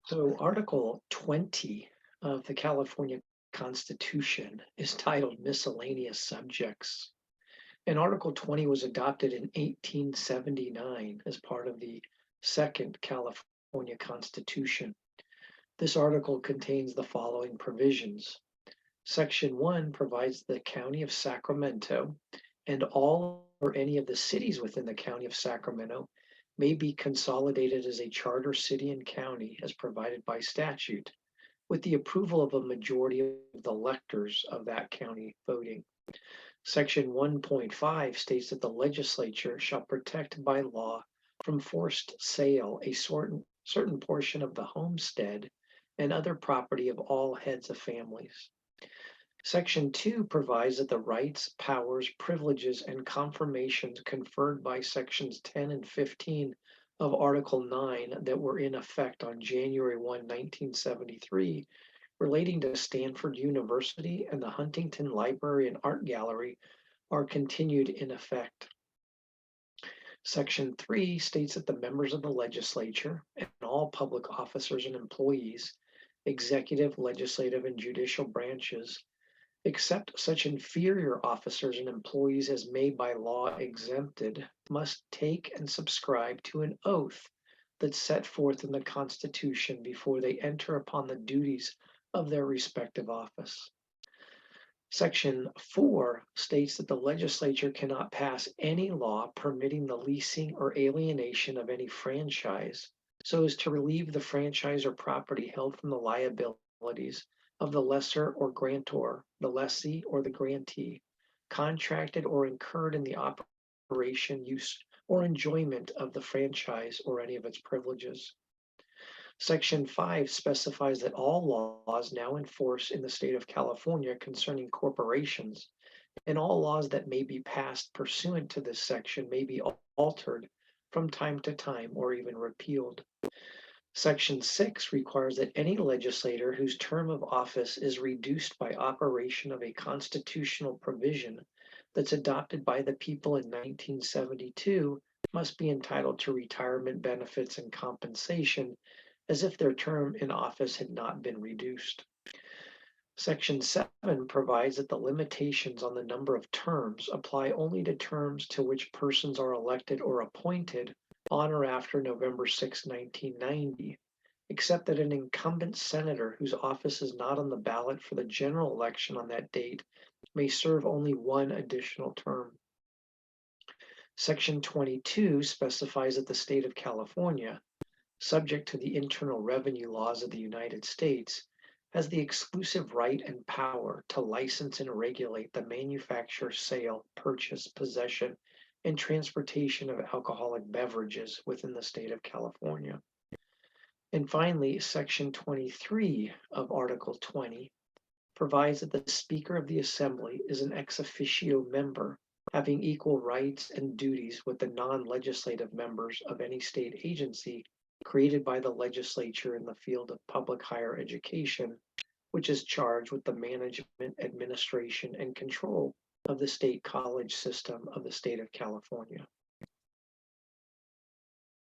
So, Article 20 of the California Constitution is titled Miscellaneous Subjects. And Article 20 was adopted in 1879 as part of the Second California Constitution. This article contains the following provisions. Section 1 provides the County of Sacramento and all or any of the cities within the County of Sacramento may be consolidated as a charter city and county as provided by statute, with the approval of a majority of the electors of that county voting. Section 1.5 states that the legislature shall protect by law from forced sale a certain portion of the homestead and other property of all heads of families. Section 2 provides that the rights, powers, privileges, and confirmations conferred by Sections 10 and 15 of Article 9 that were in effect on January 1, 1973, relating to Stanford University and the Huntington Library and Art Gallery are continued in effect. Section 3 states that the members of the legislature and all public officers and employees, executive, legislative, and judicial branches, except such inferior officers and employees as may by law exempted, must take and subscribe to an oath that's set forth in the Constitution before they enter upon the duties of their respective office. Section 4 states that the legislature cannot pass any law permitting the leasing or alienation of any franchise so as to relieve the franchise or property held from the liabilities of the lessor or grantor, the lessee or the grantee, contracted or incurred in the operation, use, or enjoyment of the franchise or any of its privileges. Section 5 specifies that all laws now in force in the state of California concerning corporations and all laws that may be passed pursuant to this section may be altered from time to time or even repealed. Section 6 requires that any legislator whose term of office is reduced by operation of a constitutional provision that's adopted by the people in 1972 must be entitled to retirement benefits and compensation as if their term in office had not been reduced. Section 7 provides that the limitations on the number of terms apply only to terms to which persons are elected or appointed on or after November 6, 1990, except that an incumbent senator whose office is not on the ballot for the general election on that date may serve only one additional term. Section 22 specifies that the state of California, subject to the internal revenue laws of the United States, has the exclusive right and power to license and regulate the manufacture, sale, purchase, possession, and transportation of alcoholic beverages within the state of California. And finally, Section 23 of Article 20 provides that the Speaker of the Assembly is an ex officio member having equal rights and duties with the non-legislative members of any state agency created by the legislature in the field of public higher education, which is charged with the management, administration, and control of the state college system of the state of California.